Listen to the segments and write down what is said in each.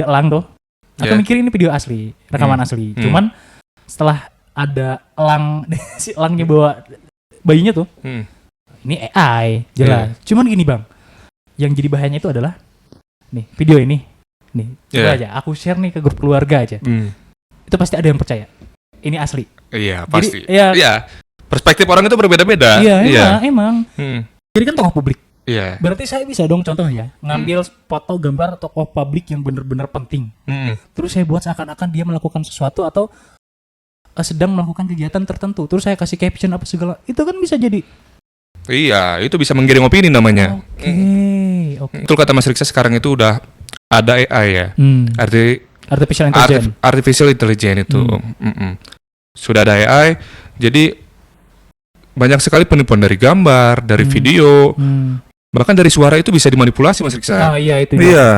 elang tuh. Aku mikir ini video asli, rekaman asli. Cuman setelah ada elang, si elangnya bawa bayinya tuh, ini AI jelas. Cuman gini bang, yang jadi bahayanya itu adalah nih video ini, nih coba aja aku share nih ke grup keluarga aja, itu pasti ada yang percaya ini asli. Iya pasti. Jadi, ya, perspektif orang itu berbeda-beda. Iya emang. Jadi kan tokoh publik. Iya. Berarti saya bisa dong contoh ya, ngambil foto gambar tokoh publik yang benar-benar penting. Terus saya buat seakan-akan dia melakukan sesuatu atau sedang melakukan kegiatan tertentu. Terus saya kasih caption apa segala. Itu kan bisa jadi. Iya, itu bisa menggiring opini namanya. Oke. Betul kata Mas Riksa, sekarang itu udah ada AI ya. Artificial Intelligence itu. Sudah ada AI. Jadi banyak sekali penipuan dari gambar, dari video. Bahkan dari suara itu bisa dimanipulasi Mas Riksa. Iya itu. Iya.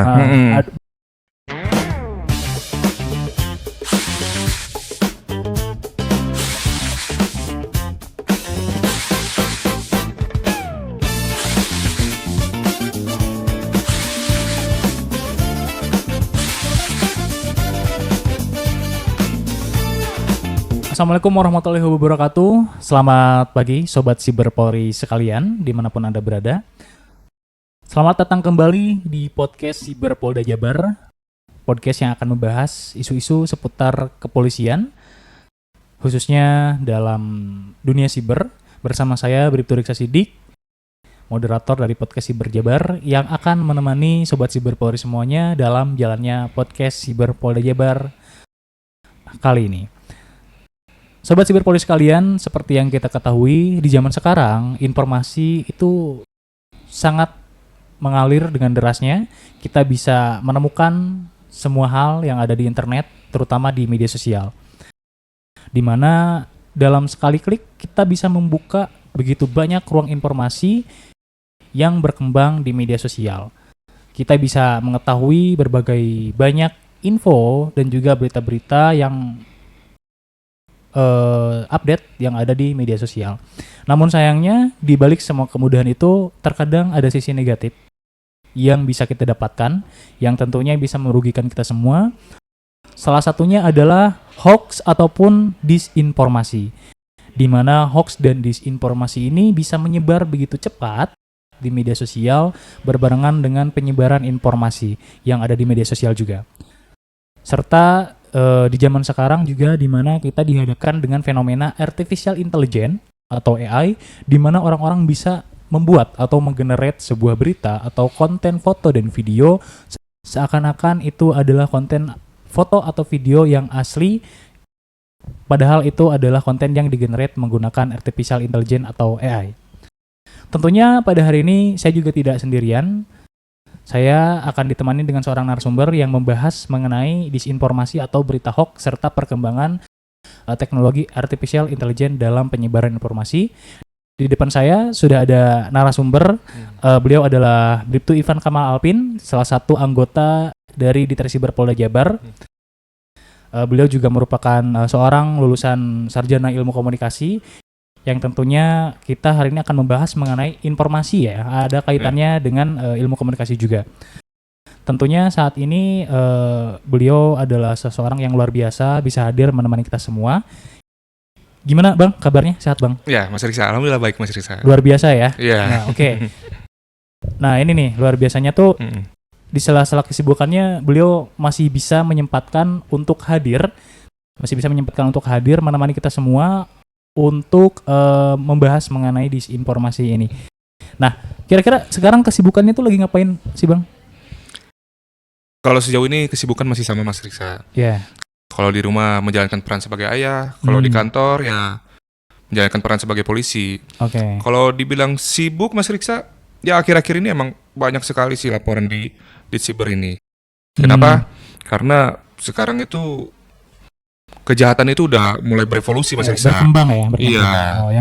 Assalamualaikum warahmatullahi wabarakatuh. Selamat pagi Sobat Siber Polri sekalian, dimanapun Anda berada. Selamat datang kembali di podcast Siber Polda Jabar, podcast yang akan membahas isu-isu seputar kepolisian, khususnya dalam dunia siber. Bersama saya Bribtu Riksa Sidik, moderator dari podcast Siber Jabar, yang akan menemani Sobat Siber Polri semuanya dalam jalannya podcast Siber Polda Jabar kali ini. Sobat Siber Polri sekalian, seperti yang kita ketahui, di zaman sekarang informasi itu sangat mengalir dengan derasnya. Kita bisa menemukan semua hal yang ada di internet, terutama di media sosial, di mana dalam sekali klik kita bisa membuka begitu banyak ruang informasi yang berkembang di media sosial. Kita bisa mengetahui berbagai banyak info dan juga berita-berita yang update yang ada di media sosial. Namun sayangnya di balik semua kemudahan itu terkadang ada sisi negatif yang bisa kita dapatkan, yang tentunya bisa merugikan kita semua. Salah satunya adalah hoax ataupun disinformasi, di mana hoax dan disinformasi ini bisa menyebar begitu cepat di media sosial berbarengan dengan penyebaran informasi yang ada di media sosial juga. Serta di zaman sekarang juga di mana kita dihadapkan dengan fenomena artificial intelligence atau AI, di mana orang-orang bisa membuat atau menggenerate sebuah berita atau konten foto dan video seakan-akan itu adalah konten foto atau video yang asli, padahal itu adalah konten yang digenerate menggunakan artificial intelligence atau AI. Tentunya pada hari ini saya juga tidak sendirian. Saya akan ditemani dengan seorang narasumber yang membahas mengenai disinformasi atau berita hoax serta perkembangan teknologi artificial intelligence dalam penyebaran informasi. Di depan saya sudah ada narasumber, beliau adalah Bribtu Ivan Kamal Alpin, salah satu anggota dari Ditres Siber Polda Jabar. Beliau juga merupakan seorang lulusan sarjana ilmu komunikasi, yang tentunya kita hari ini akan membahas mengenai informasi ya, ada kaitannya dengan ilmu komunikasi juga. Tentunya saat ini beliau adalah seseorang yang luar biasa, bisa hadir menemani kita semua. Gimana Bang, kabarnya? Sehat Bang? Ya, Mas Riksa, alhamdulillah baik Mas Riksa. Luar biasa ya? Iya. Nah, oke. Nah ini nih, luar biasanya tuh di sela-sela kesibukannya beliau masih bisa menyempatkan untuk hadir, menemani kita semua untuk membahas mengenai disinformasi ini. Nah, kira-kira sekarang kesibukannya tuh lagi ngapain sih Bang? Kalau sejauh ini kesibukan masih sama Mas Riksa. Iya. Kalau di rumah menjalankan peran sebagai ayah, kalau di kantor ya menjalankan peran sebagai polisi. Oke. Kalau dibilang sibuk Mas Riksa, ya akhir-akhir ini emang banyak sekali sih laporan di siber ini. Kenapa? Karena sekarang itu kejahatan itu udah mulai berevolusi Mas Riksa. Berkembang ya? Iya.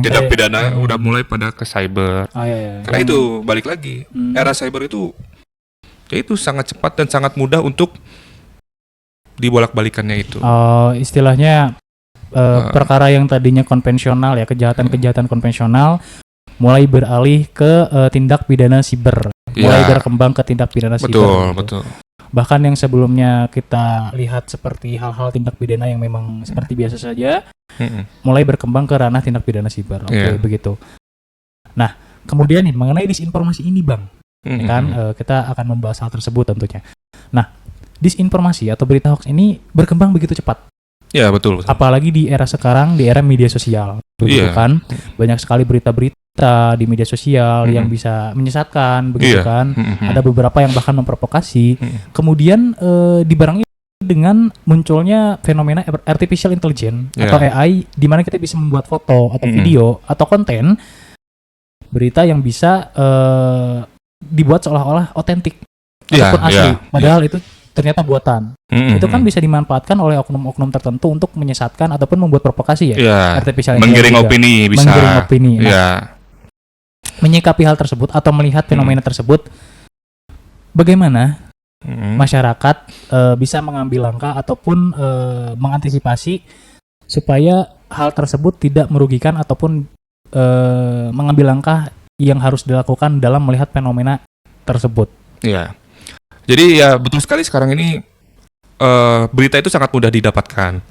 Tindak pidana udah mulai pada ke cyber. Iya. Karena itu balik lagi, era cyber itu ya itu sangat cepat dan sangat mudah untuk dibolak-balikannya itu. Istilahnya perkara yang tadinya konvensional ya, kejahatan-kejahatan konvensional mulai beralih ke tindak pidana siber. Mulai berkembang ke tindak pidana siber. Betul. Bahkan yang sebelumnya kita lihat seperti hal-hal tindak pidana yang memang seperti biasa saja, mulai berkembang ke ranah tindak pidana siber. Oke, begitu. Nah, kemudian nih mengenai disinformasi ini, Bang, ya kan kita akan membahas hal tersebut tentunya. Nah, disinformasi atau berita hoax ini berkembang begitu cepat. Ya, betul. Apalagi di era sekarang, di era media sosial, begitu kan? Banyak sekali berita-berita di media sosial yang bisa menyesatkan, begitu kan? Ada beberapa yang bahkan memprovokasi. Kemudian dibarengi dengan munculnya fenomena artificial intelligence atau AI, di mana kita bisa membuat foto atau video atau konten berita yang bisa dibuat seolah-olah otentik ataupun asli, padahal itu ternyata buatan. Itu kan bisa dimanfaatkan oleh oknum-oknum tertentu untuk menyesatkan ataupun membuat provokasi ya. Artificial menggiring opini bisa. Menggiring opini. Nah, menyikapi hal tersebut atau melihat fenomena tersebut, bagaimana masyarakat bisa mengambil langkah ataupun mengantisipasi supaya hal tersebut tidak merugikan ataupun mengambil langkah yang harus dilakukan dalam melihat fenomena tersebut. Iya. Jadi ya betul sekali sekarang ini berita itu sangat mudah didapatkan.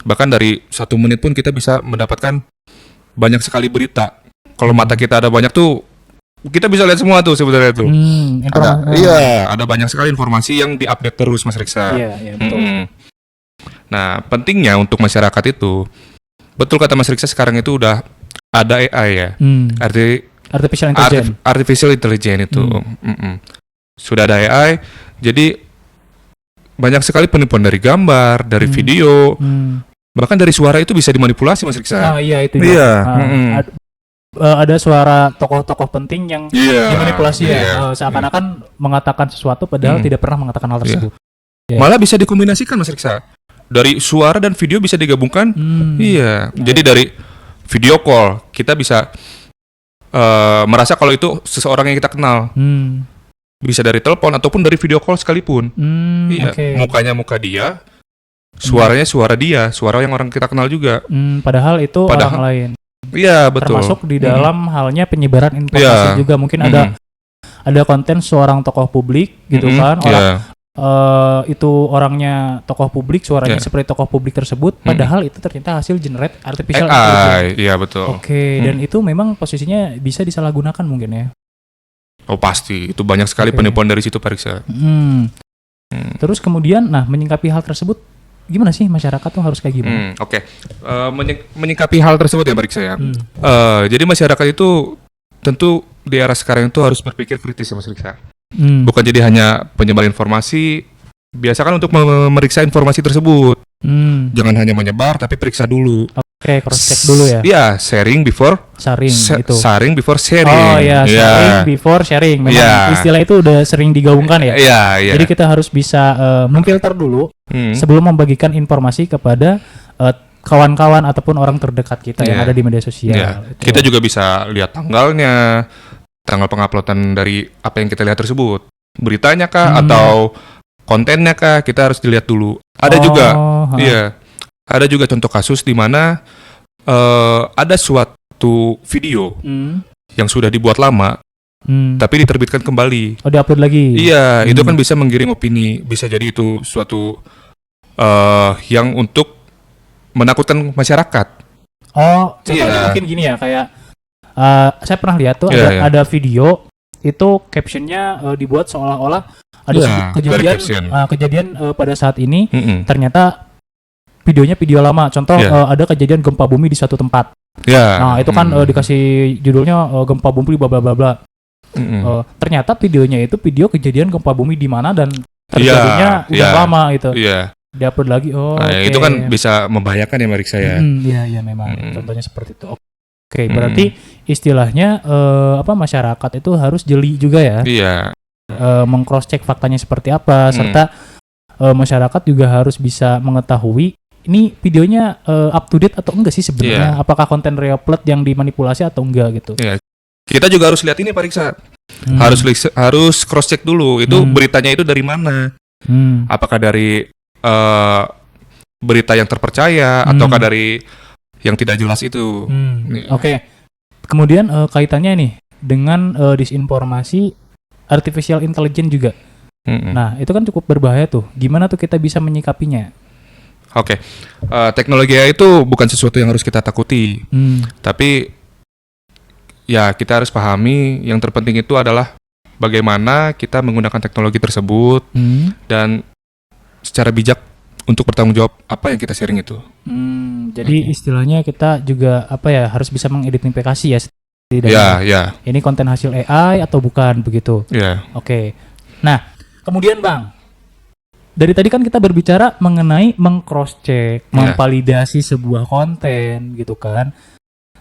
Bahkan dari 1 menit pun kita bisa mendapatkan banyak sekali berita. Kalau mata kita ada banyak tuh, kita bisa lihat semua tuh sebenarnya tuh. Ada banyak sekali informasi yang diupdate terus, Mas Riksa. Iya, betul. Nah, pentingnya untuk masyarakat itu, betul kata Mas Riksa, sekarang itu udah ada AI ya. Artificial intelligence itu. Sudah ada AI, jadi banyak sekali penipuan dari gambar, dari video, bahkan dari suara itu bisa dimanipulasi, Mas Riksa. Iya, itu juga. Ada suara tokoh-tokoh penting yang dimanipulasi seakan-akan mengatakan sesuatu padahal tidak pernah mengatakan hal tersebut. Malah bisa dikombinasikan, Mas Riksa. Dari suara dan video bisa digabungkan. Jadi dari video call kita bisa merasa kalau itu seseorang yang kita kenal. Bisa dari telepon ataupun dari video call sekalipun. Mukanya muka dia, suaranya suara dia, suara yang orang kita kenal juga. Padahal itu orang lain. Iya, betul. Termasuk di dalam halnya penyebaran informasi juga. Mungkin ada konten seorang tokoh publik gitu kan. Itu orangnya tokoh publik, suaranya seperti tokoh publik tersebut, padahal itu ternyata hasil generate artificial intelligence. Iya, betul. Dan itu memang posisinya bisa disalahgunakan mungkin ya. Oh, pasti. Itu banyak sekali penipuan dari situ, Pak Riksa. Terus kemudian, menyikapi hal tersebut, gimana sih masyarakat tuh harus kayak gimana? Menyikapi hal tersebut ya, Pak Riksa ya. Jadi masyarakat itu tentu di era sekarang itu harus berpikir kritis ya, Mas Riksa. Bukan jadi hanya penyebar informasi. Biasakan untuk memeriksa informasi tersebut. Jangan hanya menyebar, tapi periksa dulu. Cross check dulu ya. Iya, sharing before itu. Sharing before sharing. Sharing before sharing. Memang istilah itu udah sering digaungkan ya. Jadi kita harus bisa memfilter dulu sebelum membagikan informasi kepada kawan-kawan ataupun orang terdekat kita yang ada di media sosial. Kita juga bisa lihat tanggal penguploadan dari apa yang kita lihat tersebut. Beritanya kah atau kontennya kah, kita harus dilihat dulu. Ada juga contoh kasus di mana ada suatu video yang sudah dibuat lama, tapi diterbitkan kembali. Diupload lagi. Iya, itu kan bisa menggiring opini, bisa jadi itu suatu yang untuk menakutkan masyarakat. Contohnya mungkin gini ya, kayak saya pernah lihat tuh ada video itu captionnya dibuat seolah-olah ada kejadian pada saat ini ternyata videonya video lama. Contoh ada kejadian gempa bumi di suatu tempat. Nah, itu kan dikasih judulnya gempa bumi bla bla bla bla. Ternyata videonya itu video kejadian gempa bumi di mana dan terjadinya udah lama itu. Diupload lagi. Itu kan bisa membahayakan ya, Mariksa ya. Iya memang. Contohnya seperti itu. Berarti istilahnya masyarakat itu harus jeli juga ya. Meng-cross check faktanya seperti apa, serta masyarakat juga harus bisa mengetahui ini videonya up to date atau enggak sih sebenarnya. Apakah konten reupload yang dimanipulasi atau enggak gitu. Kita juga harus lihat ini, Pak Riksa. Harus cross check dulu itu beritanya itu dari mana. Apakah dari berita yang terpercaya ataukah dari yang tidak jelas itu. Kemudian kaitannya nih dengan disinformasi artificial intelligence juga. Mm-mm. Nah, itu kan cukup berbahaya tuh. Gimana tuh kita bisa menyikapinya? Oke. Teknologi AI itu bukan sesuatu yang harus kita takuti, tapi ya kita harus pahami yang terpenting itu adalah bagaimana kita menggunakan teknologi tersebut dan secara bijak untuk bertanggung jawab apa yang kita sharing itu. Jadi istilahnya kita juga harus bisa mengidentifikasi ya setidaknya. Ya. Ini konten hasil AI atau bukan begitu. Ya. Oke. Nah, kemudian Bang, dari tadi kan kita berbicara mengenai meng-cross-check, memvalidasi sebuah konten gitu kan.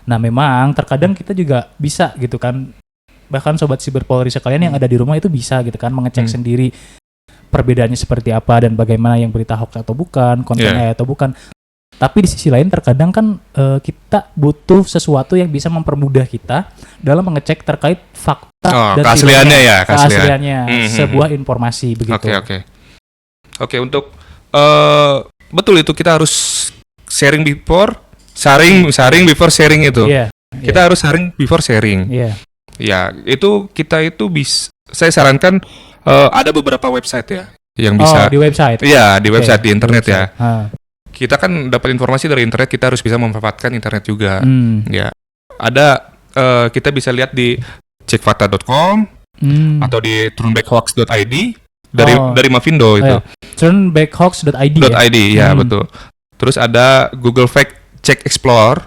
Nah, memang terkadang kita juga bisa gitu kan. Bahkan sobat Siberpolri sekalian yang ada di rumah itu bisa gitu kan mengecek sendiri perbedaannya seperti apa dan bagaimana yang berita hoax atau bukan, konten AI atau bukan. Tapi di sisi lain terkadang kan kita butuh sesuatu yang bisa mempermudah kita dalam mengecek terkait fakta dan keasliannya sebuah informasi begitu. Oke, untuk betul itu kita harus sharing before before sharing itu. Kita harus sharing before sharing. Ya, itu kita itu saya sarankan ada beberapa website ya yang bisa. Di website. Iya, di website di internet ya. Kita kan dapat informasi dari internet, kita harus bisa memanfaatkan internet juga. Ya. Ada kita bisa lihat di cekfakta.com atau di turnbackhoax.id dari Mavindo itu. Turnbackhoax.id ya, betul. Terus ada Google Fact Check Explore.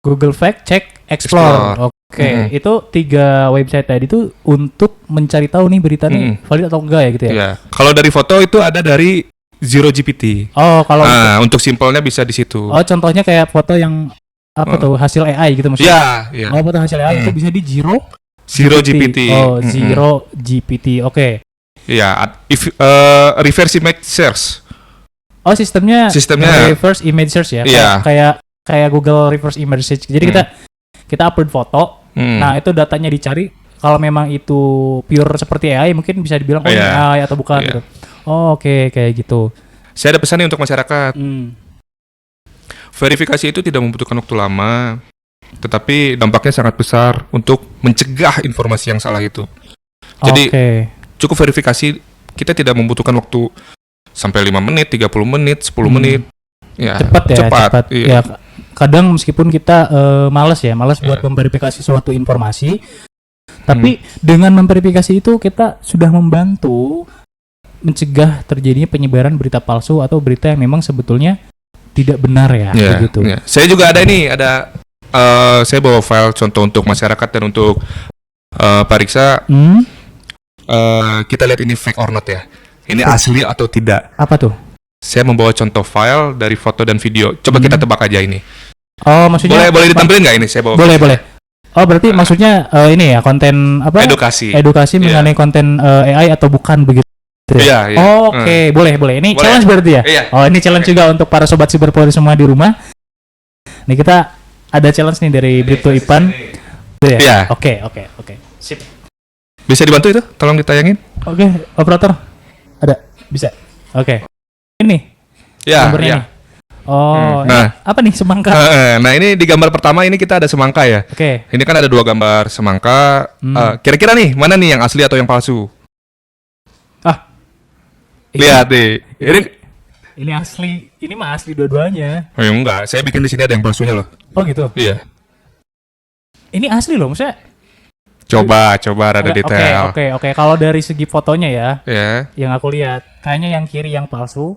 Google Fact Check Explore. Oke, itu 3 website tadi itu untuk mencari tahu nih berita nih valid atau enggak ya gitu ya. Iya. Kalau dari foto itu ada dari Zero GPT. Kalau untuk simpelnya bisa di situ. Contohnya kayak foto yang tuh hasil AI gitu maksudnya. Iya. Foto hasil AI itu bisa di Zero GPT. Zero GPT. Oke. Iya, reverse image search. Sistemnya reverse image search ya. Kayak Google reverse image search. Jadi kita upload foto. Nah, itu datanya dicari. Kalau memang itu pure seperti AI, mungkin bisa dibilang ini AI atau bukan gitu. Oke, kayak gitu. Saya ada pesan nih untuk masyarakat. Verifikasi itu tidak membutuhkan waktu lama, tetapi dampaknya sangat besar untuk mencegah informasi yang salah itu. Jadi cukup verifikasi, kita tidak membutuhkan waktu sampai 5 menit, 30 menit, 10 menit. Ya, cepat. Iya. Ya, kadang meskipun kita malas buat memverifikasi suatu informasi, tapi dengan memverifikasi itu kita sudah membantu mencegah terjadinya penyebaran berita palsu atau berita yang memang sebetulnya tidak benar ya, begitu. Saya juga ada saya bawa file contoh untuk masyarakat dan untuk Pak Riksa. Kita lihat ini fake or not ya. Ini asli atau tidak. Apa tuh? Saya membawa contoh file dari foto dan video. Coba kita tebak aja ini. Maksudnya boleh ditampilin nggak ini? Saya bawa. Boleh. Berarti maksudnya ini ya konten apa? Edukasi mengenai konten AI atau bukan begitu? Iya. Oke, boleh. Ini challenge berarti ya? Iya. Ini challenge juga untuk para sobat Siberpolri semua di rumah. Nih kita ada challenge nih dari Bribtu Ipan. Iya. Oke. Sip. Bisa dibantu itu? Tolong ditayangin. Oke, operator. Ada? Bisa. Oke. Ini. Gambarnya nih. Apa nih semangka? Nah, ini di gambar pertama ini kita ada semangka ya. Oke. Ini kan ada 2 gambar semangka. Kira-kira nih mana nih yang asli atau yang palsu? Lihat deh. Ini asli. Ini mah asli dua-duanya. Enggak, saya bikin di sini ada yang palsunya loh. Oh gitu. Iya. Ini asli loh, maksudnya. Coba rada detail. Oke. Kalau dari segi fotonya ya, yang aku lihat kayaknya yang kiri yang palsu.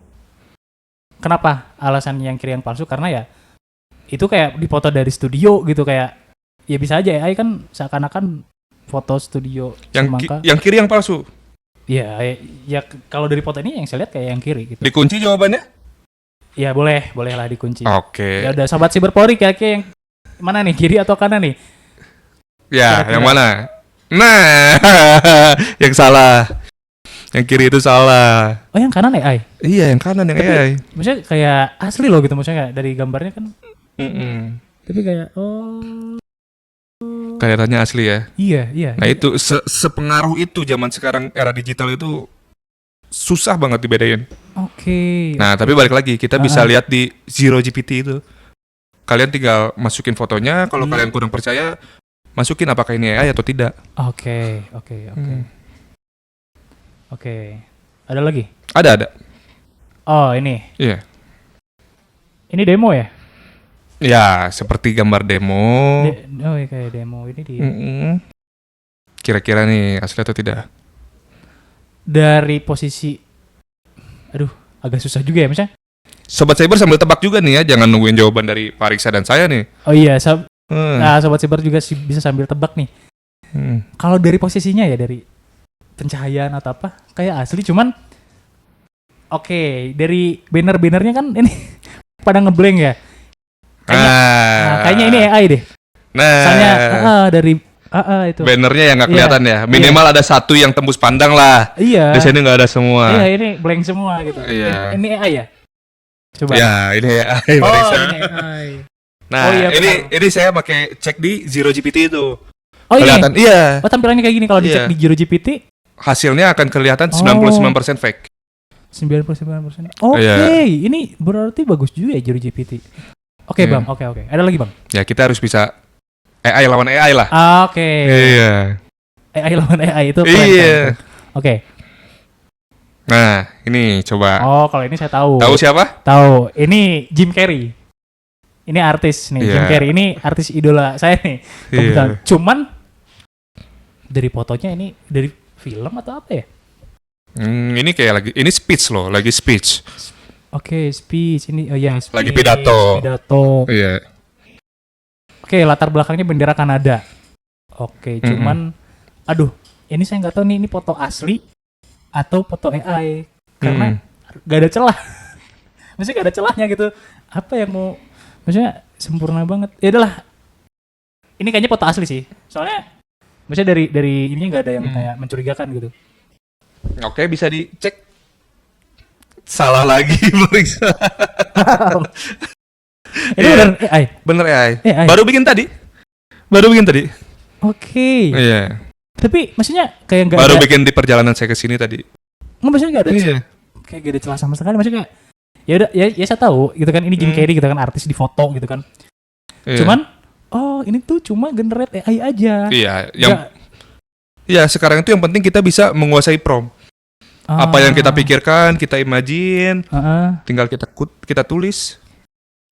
Kenapa alasan yang kiri yang palsu? Karena ya itu kayak dipoto dari studio gitu, kayak ya bisa aja AI kan seakan-akan foto studio semangka. Yang kiri yang palsu. Ya kalau dari foto ini yang saya lihat kayak yang kiri gitu. Dikunci jawabannya? Ya boleh lah dikunci. Oke. Ya udah sobat Siberpolri kira-kira yang mana nih, kiri atau kanan nih? Ya, kira-kira yang mana? Nah, yang salah. Yang kiri itu salah. Yang kanan AI? Iya, yang kanan yang AI. Maksudnya kayak asli loh gitu, maksudnya kayak dari gambarnya kan. Tapi kayak kelihatannya asli ya. Iya. Nah itu sepengaruh itu zaman sekarang era digital itu susah banget dibedain. Oke. Nah tapi balik lagi kita bisa lihat di Zero GPT itu. Kalian tinggal masukin fotonya. Kalau kalian kurang percaya, masukin apakah ini AI atau tidak. Oke. Ada lagi? Ada. Oh, ini. Iya. Ini demo ya? Ya, seperti gambar demo. Oh, iya, kayak demo ini di Kira-kira nih asli atau tidak? dari posisi, aduh, agak susah juga ya, misalnya. Sobat Cyber sambil tebak juga nih ya, jangan nungguin jawaban dari Pak Riksa dan saya nih. Oh iya, Hmm. nah, sobat cyber juga bisa sambil tebak nih. Kalau dari posisinya ya, dari pencahayaan atau apa, kayak asli, cuman oke, dari banner-bannernya kan ini pada ngeblank ya. Kayaknya ini AI deh. Soalnya dari itu. Bannernya yang nggak kelihatan ya. Minimal ada satu yang tembus pandang lah. Iya. Di sini nggak ada semua. Iya, ini blank semua gitu. Iya. Ini AI ya? Coba. Ya, ini AI. Oh, Marisa. ini AI. Nah, Oh, iya, ini saya pakai cek di Zero GPT itu. Oh, Kelihatan, iya. Oh, tampilannya kayak gini kalau dicek di Zero GPT. Hasilnya akan kelihatan 99% fake. 99%. Oke, Iya. ini berarti bagus juga ya Zero GPT. Oke, Iya. Bang. Oke. Ada lagi, Bang? Ya, kita harus bisa AI lawan AI lah. Oke. Iya. AI lawan AI itu Iya. Oke. Nah, ini coba. Oh, kalau ini saya tahu. Tahu siapa? Tahu. Ini Jim Carrey. Ini artis nih, Iya. Jim Carrey. Ini artis idola saya nih. Kebetulan. Iya. Cuman dari fotonya ini dari film atau apa ya? Ini kayak ini speech loh, lagi speech. Oke, speech ini. Oh ya, speech. Lagi pidato. Iya. Oke, latar belakangnya bendera Kanada. Oke, cuman aduh, ini saya nggak tahu nih ini foto asli atau foto AI karena gak ada celah. Maksudnya gak ada celahnya gitu. Apa yang mau, maksudnya sempurna banget. Ya udahlah. Ini kayaknya foto asli sih. Soalnya maksudnya dari ininya nggak ada yang kayak mencurigakan gitu. Oke, bisa dicek. Salah lagi, Marisa. Ini benar AI. Bener AI. AI. Baru bikin tadi. Oke. Iya. Tapi maksudnya kayak nggak Baru ada. bikin di perjalanan saya ke sini tadi. Nggak, maksudnya nggak ada. Iya. Kayak gak ada celah sama sekali. Maksudnya kayak ya udah ya saya tahu gitu kan, ini Jim Carrey gitu kan, artis di foto gitu kan. Iya. Cuman ini tuh cuma generate AI aja. Iya, Nggak- sekarang itu yang penting kita bisa menguasai prompt. Apa yang kita pikirkan, kita imagine, tinggal kita tulis.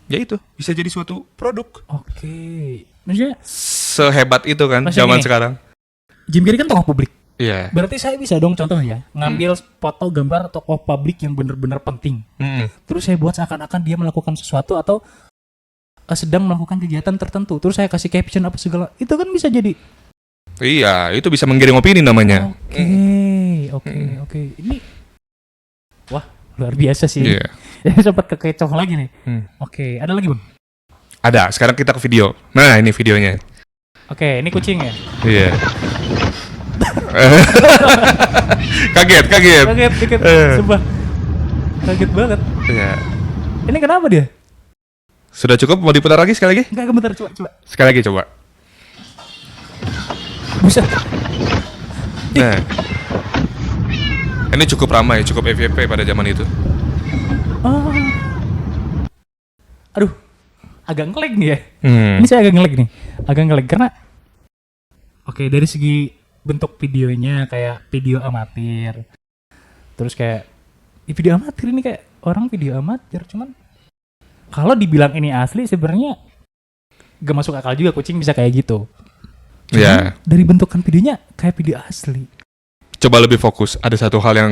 Ya itu, bisa jadi suatu produk. Oke. Maksudnya Sehebat itu kan Maksudnya zaman gini. sekarang. Jim Carrey kan tokoh publik. Iya. Berarti saya bisa dong contohnya ngambil foto gambar tokoh publik yang benar-benar penting. Terus saya buat seakan-akan dia melakukan sesuatu atau sedang melakukan kegiatan tertentu. Terus saya kasih caption apa segala. Itu kan bisa jadi. Iya, itu bisa menggiring opini namanya. Oke. Ini wah, luar biasa sih. Iya. Sempat kekecoh lagi nih. Oke, ada lagi, Bang? Ada, sekarang kita ke video. Nah, ini videonya. Oke, ini kucing ya. Iya. Kaget. Kaget, Eh. sumpah. Kaget banget. Iya. Ini kenapa dia? Sudah cukup? Mau diputar lagi sekali lagi? Enggak, bentar, coba. Sekali lagi coba. Buset. Nah. Ini cukup ramai, cukup FYP pada zaman itu. Oh. Aduh, agak ngelag nih ya. Hmm. Ini saya agak ngelag karena oke, dari segi bentuk videonya kayak video amatir. Terus kayak video amatir ini kayak orang video amatir, cuman kalau dibilang ini asli sebenarnya gak masuk akal juga kucing bisa kayak gitu. Ya. Dari bentukan videonya kayak video asli. Coba lebih fokus. Ada satu hal yang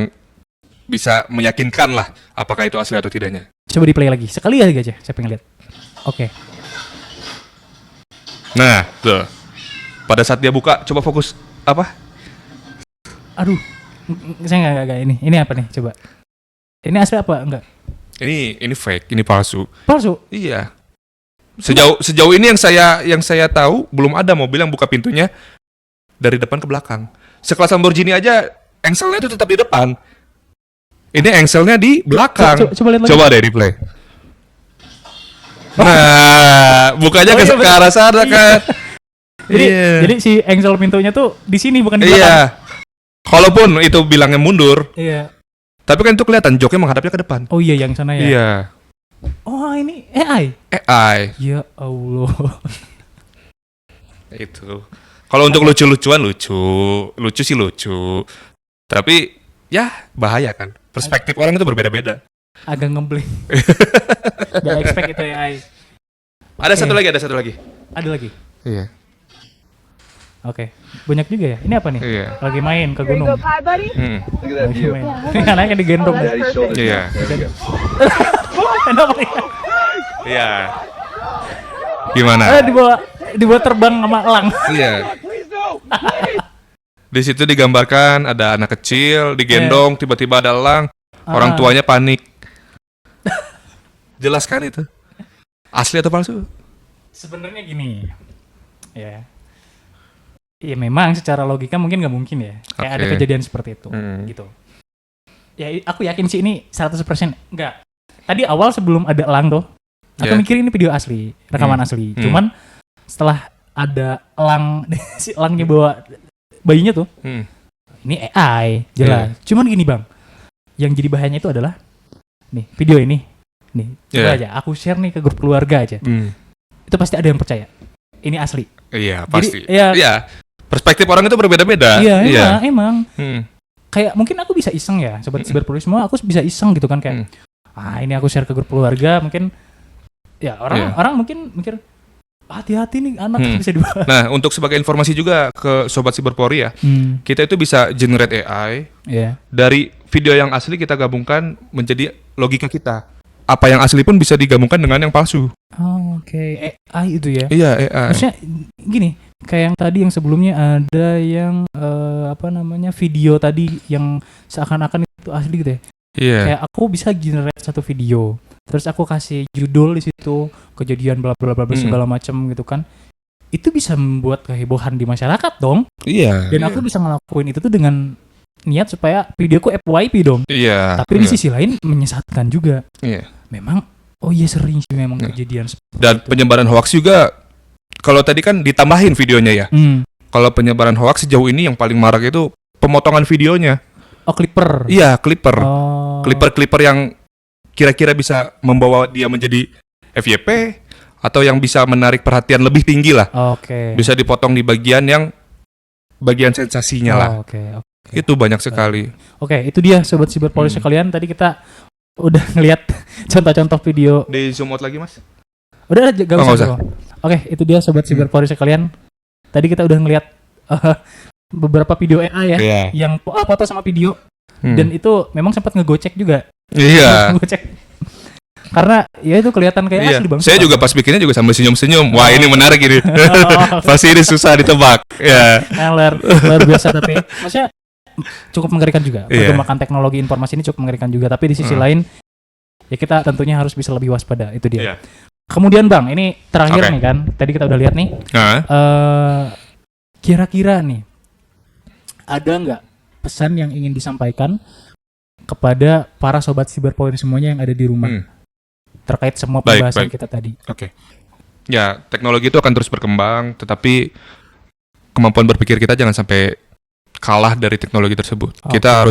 bisa meyakinkan lah apakah itu asli atau tidaknya. Coba di play lagi sekali aja, saya pengen lihat. Oke. Nah, tuh. Pada saat dia buka, coba fokus apa? Aduh, saya nggak ini. Ini apa nih? Coba. Ini asli apa enggak? Ini fake, ini palsu. Palsu. Iya. Sejauh ini yang saya tahu belum ada mobil yang buka pintunya dari depan ke belakang. Sekelas Lamborghini aja engselnya itu tetap di depan. Ini engselnya di belakang. Coba lihat lagi. Coba deh di play. Nah, bukanya Oh, iya, ke arah sana kan. Jadi si engsel pintunya tuh di sini bukan di belakang. Iya. Kalaupun itu bilangnya mundur, Iya. tapi kan itu kelihatan joknya menghadapnya ke depan. Oh iya, yang sana ya. Iya. Oh, ini AI. AI Ya Allah. itu. Kalau untuk lucu-lucuan lucu sih lucu. Tapi ya bahaya kan. Perspektif orang itu berbeda-beda. Agak ngeblank. Gak expect itu AI. Ada Oke. satu lagi. Ada lagi. Iya. Oke. Banyak juga ya. Ini apa nih? Iya. Lagi main ke gunung. Hi, buddy. Look at that Lagi view. main. Ini anaknya digendong. Daddy's shoulders. Iya. There you go. Kenapa nih? Iya. Gimana? Dibawa terbang sama elang. Iya. Di situ digambarkan ada anak kecil digendong, tiba-tiba ada elang, orang tuanya panik. Jelaskan itu. Asli atau palsu? Sebenarnya gini. Ya. Iya memang secara logika mungkin nggak mungkin ya. Kayak ada Oke. kejadian seperti itu. Hmm. Gitu. Ya aku yakin sih ini 100% enggak. Tadi awal sebelum ada elang tuh, aku Yeah. mikir ini video asli, rekaman asli. Cuman setelah ada elang, si elangnya bawa bayinya tuh, ini AI, jelas. Cuman gini bang, yang jadi bahayanya itu adalah, nih video ini, nih coba Yeah. aja, aku share nih ke grup keluarga aja, itu pasti ada yang percaya, ini asli. Iya, pasti. ya- Iya. Perspektif orang itu berbeda-beda. Iya, emang. Hmm. Kayak mungkin aku bisa iseng ya, sobat siberpolis semua, aku bisa iseng gitu kan kayak, ini aku share ke grup keluarga, mungkin, ya orang mungkin mikir, hati-hati nih anak bisa dibawa. Nah, untuk sebagai informasi juga ke Sobat Siberpori ya, kita itu bisa generate AI Iya. dari video yang asli kita gabungkan menjadi logika kita. Apa yang asli pun bisa digabungkan dengan yang palsu. Oh, oke. AI itu ya. Iya, AI. Maksudnya gini, kayak yang tadi yang sebelumnya ada yang video tadi yang seakan-akan itu asli gitu ya. Iya. Kayak aku bisa generate satu video, terus aku kasih judul di situ, kejadian bla bla bla bla segala macam gitu kan. Itu bisa membuat kehebohan di masyarakat dong. Iya. Dan aku bisa ngelakuin itu tuh dengan niat supaya videoku FYP dong. Iya. Tapi di sisi lain menyesatkan juga. Iya. Memang sering sih memang kejadian seperti Dan itu. penyebaran hoax juga, kalau tadi kan ditambahin videonya ya. Hmm. Kalau penyebaran hoax sejauh ini yang paling marak itu pemotongan videonya. Oh, Clipper. Iya, clipper. Oh. Clipper yang kira-kira bisa membawa dia menjadi FYP atau yang bisa menarik perhatian lebih tinggi lah. Oke. Bisa dipotong di bagian sensasinya lah. Oke. Itu banyak sekali. Oke, itu dia sobat siberpolis sekalian. Tadi kita udah ngeliat contoh-contoh video. Di zoom out lagi, Mas? Udah gak Oh, usah. nggak usah. bro. Oke, itu dia sobat siberpolis sekalian. Tadi kita udah ngeliat beberapa video AI ya, Iya. yang foto sama video. Hmm. Dan itu memang sempat ngegocek juga. Iya. Ngegocek. Karena ya itu kelihatan kayak Iya. asli bang. Saya juga pas bikinnya juga sambil senyum-senyum. Wah, ini menarik ini. Pasti ini susah ditebak. Ya. luar biasa tapi maksudnya cukup mengerikan juga. Iya. Perkembangan teknologi informasi ini cukup mengerikan juga. Tapi di sisi lain ya kita tentunya harus bisa lebih waspada. Itu dia. Iya. Kemudian bang, ini terakhir Oke. nih kan. Tadi kita udah lihat nih. Nah, Kira-kira nih ada nggak pesan yang ingin disampaikan kepada para sobat siberpolis semuanya yang ada di rumah terkait semua Baik, pembahasan baik. kita tadi? oke. Ya, teknologi itu akan terus berkembang, tetapi kemampuan berpikir kita jangan sampai kalah dari teknologi tersebut. Oke. Kita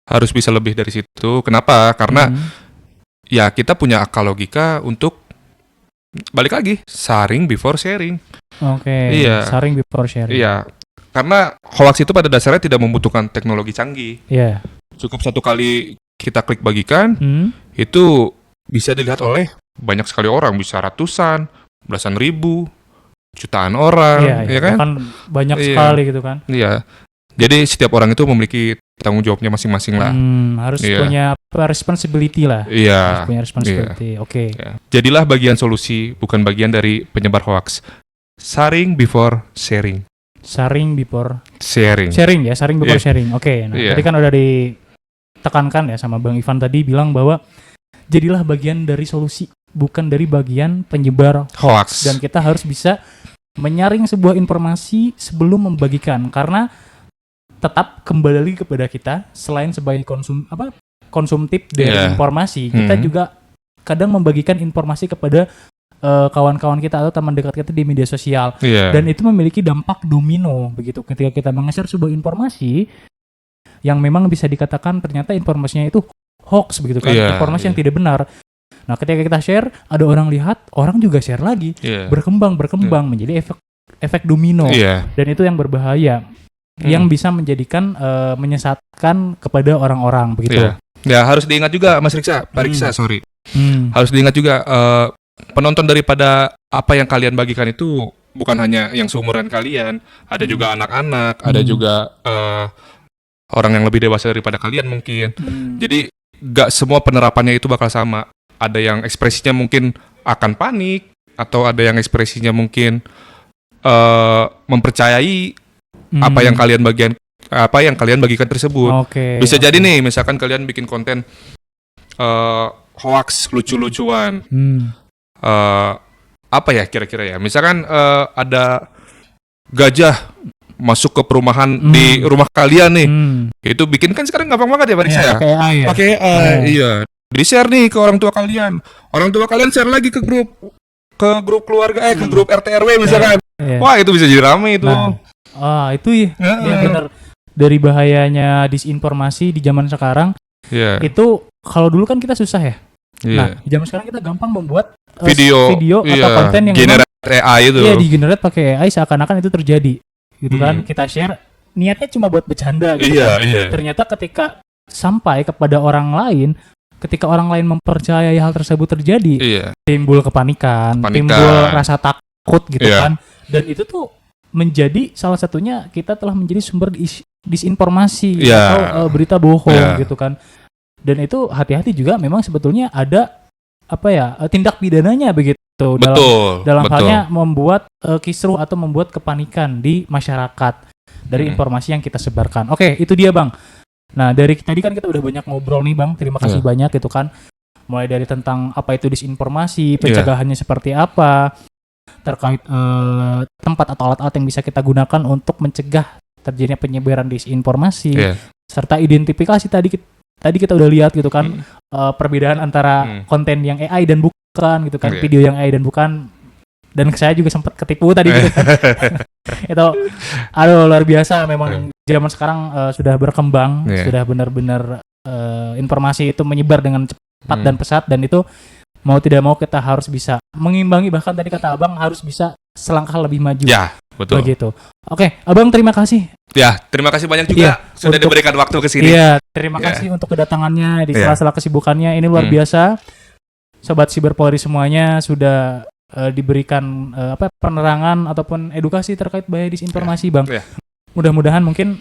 harus bisa lebih dari situ. Kenapa? Karena ya kita punya akal logika untuk balik lagi sharing before sharing. Oke. Iya. Sharing before sharing. Iya. Karena hoax itu pada dasarnya tidak membutuhkan teknologi canggih. Iya. Cukup satu kali kita klik bagikan, Hmm. itu bisa dilihat oleh banyak sekali orang, bisa ratusan, belasan ribu, jutaan orang, Iya, ya kan? Kan banyak Iya. sekali gitu kan. Iya. Jadi setiap orang itu memiliki tanggung jawabnya masing-masing lah. Harus Iya. punya responsibility lah. Harus Iya. punya responsibility. Oke. Ya. Jadilah bagian solusi, bukan bagian dari penyebar hoax. Sharing before sharing. Sharing before Sharing. sharing ya, sharing before Iya. sharing. Oke. Nah, Iya. tadi kan udah ditekankan ya sama Bang Ivan tadi bilang bahwa jadilah bagian dari solusi, bukan dari bagian penyebar. Hoax. Dan kita harus bisa menyaring sebuah informasi sebelum membagikan, karena tetap kembali lagi kepada kita selain sebagai konsumtif dari Iya. informasi, kita Hmm. juga kadang membagikan informasi kepada kawan-kawan kita atau teman dekat kita di media sosial. Iya. Dan itu memiliki dampak domino begitu ketika kita meng-share sebuah informasi yang memang bisa dikatakan ternyata informasinya itu hoax begitu kan, Iya, informasi yang iya. tidak benar. Nah, ketika kita share, ada orang lihat, orang juga share lagi, Iya. berkembang menjadi efek domino. Iya. Dan itu yang berbahaya. yang bisa menjadikan menyesatkan kepada orang-orang begitu. Iya. Ya harus diingat juga Mas Riksa, Pak Riksa, sorry. Harus diingat juga penonton daripada apa yang kalian bagikan itu bukan hanya yang seumuran kalian, ada juga anak-anak, ada juga orang yang lebih dewasa daripada kalian mungkin. Jadi gak semua penerapannya itu bakal sama. Ada yang ekspresinya mungkin akan panik, atau ada yang ekspresinya mungkin mempercayai apa yang kalian bagikan tersebut. Bisa jadi nih, misalkan kalian bikin konten hoax, lucu-lucuan. Apa ya kira-kira ya? Misalkan ada gajah masuk ke perumahan di rumah kalian nih. Itu bikin kan sekarang gampang banget ya Pak Riksa ya? Pakai AI ya? Pakai AI, iya. Di-share nih ke orang tua kalian. Orang tua kalian share lagi ke grup keluarga, ke grup RT RW misalkan. Wah, itu bisa jadi rame itu. Itu ya benar. Dari bahayanya disinformasi di zaman sekarang. Itu kalau dulu kan kita susah ya. Nah, di zaman sekarang kita gampang membuat video atau konten yang generate AI itu. Iya, di-generate pakai AI seakan-akan itu terjadi. Gitu kan, kita share niatnya cuma buat bercanda gitu. Ternyata ketika sampai kepada orang lain, ketika orang lain mempercayai hal tersebut terjadi, timbul kepanikan, timbul rasa takut gitu kan. Dan itu tuh menjadi salah satunya kita telah menjadi sumber disinformasi atau berita bohong gitu kan. Dan itu hati-hati juga, memang sebetulnya ada tindak pidananya begitu. Dalam halnya membuat kisruh atau membuat kepanikan di masyarakat dari informasi yang kita sebarkan. Oke, itu dia Bang. Nah, dari tadi kan kita udah banyak ngobrol nih Bang. Terima kasih banyak gitu kan. Mulai dari tentang apa itu disinformasi, pencegahannya seperti apa, terkait tempat atau alat-alat yang bisa kita gunakan untuk mencegah terjadinya penyebaran disinformasi, serta identifikasi tadi kita udah lihat gitu kan, perbedaan antara konten yang AI dan bukan gitu kan, video yang AI dan bukan. Dan saya juga sempat ketipu tadi gitu kan. Itu luar biasa memang. Zaman sekarang sudah berkembang, sudah benar-benar informasi itu menyebar dengan cepat dan pesat, dan itu mau tidak mau kita harus bisa mengimbangi, bahkan tadi kata Abang harus bisa selangkah lebih maju. Ya, betul. Begitu. Oke, Abang terima kasih. Ya, terima kasih banyak juga sudah diberikan waktu ke sini. Iya, terima kasih untuk kedatangannya di sela-sela kesibukannya. Ini luar biasa. Sobat Siber Polri semuanya sudah diberikan penerangan ataupun edukasi terkait bahaya disinformasi, Bang. Mudah-mudahan mungkin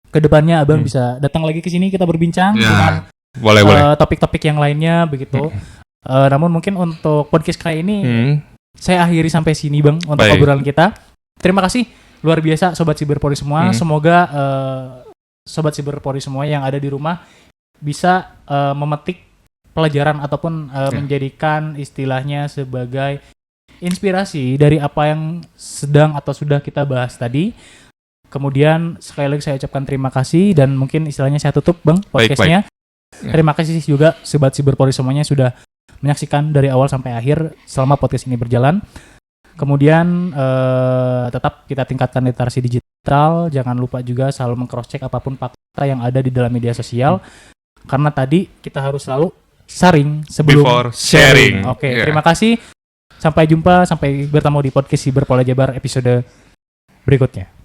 kedepannya Abang bisa datang lagi ke sini, kita berbincang dengan topik-topik yang lainnya begitu. Namun mungkin untuk podcast kali ini saya akhiri sampai sini Bang untuk obrolan kita. Terima kasih luar biasa Sobat Siber Polri semua. Semoga Sobat Siber Polri semua yang ada di rumah bisa memetik pelajaran ataupun menjadikan istilahnya sebagai inspirasi dari apa yang sedang atau sudah kita bahas tadi. Kemudian sekali lagi saya ucapkan terima kasih, dan mungkin istilahnya saya tutup Bang podcastnya. Terima kasih juga Sobat Siber Polri semuanya sudah menyaksikan dari awal sampai akhir selama podcast ini berjalan. Kemudian tetap kita tingkatkan literasi digital. Jangan lupa juga selalu meng-cross-check apapun fakta yang ada di dalam media sosial. Karena tadi kita harus selalu sharing sebelum before sharing. Oke, terima kasih. Sampai jumpa, sampai bertemu di podcast Siber Polda Jabar episode berikutnya.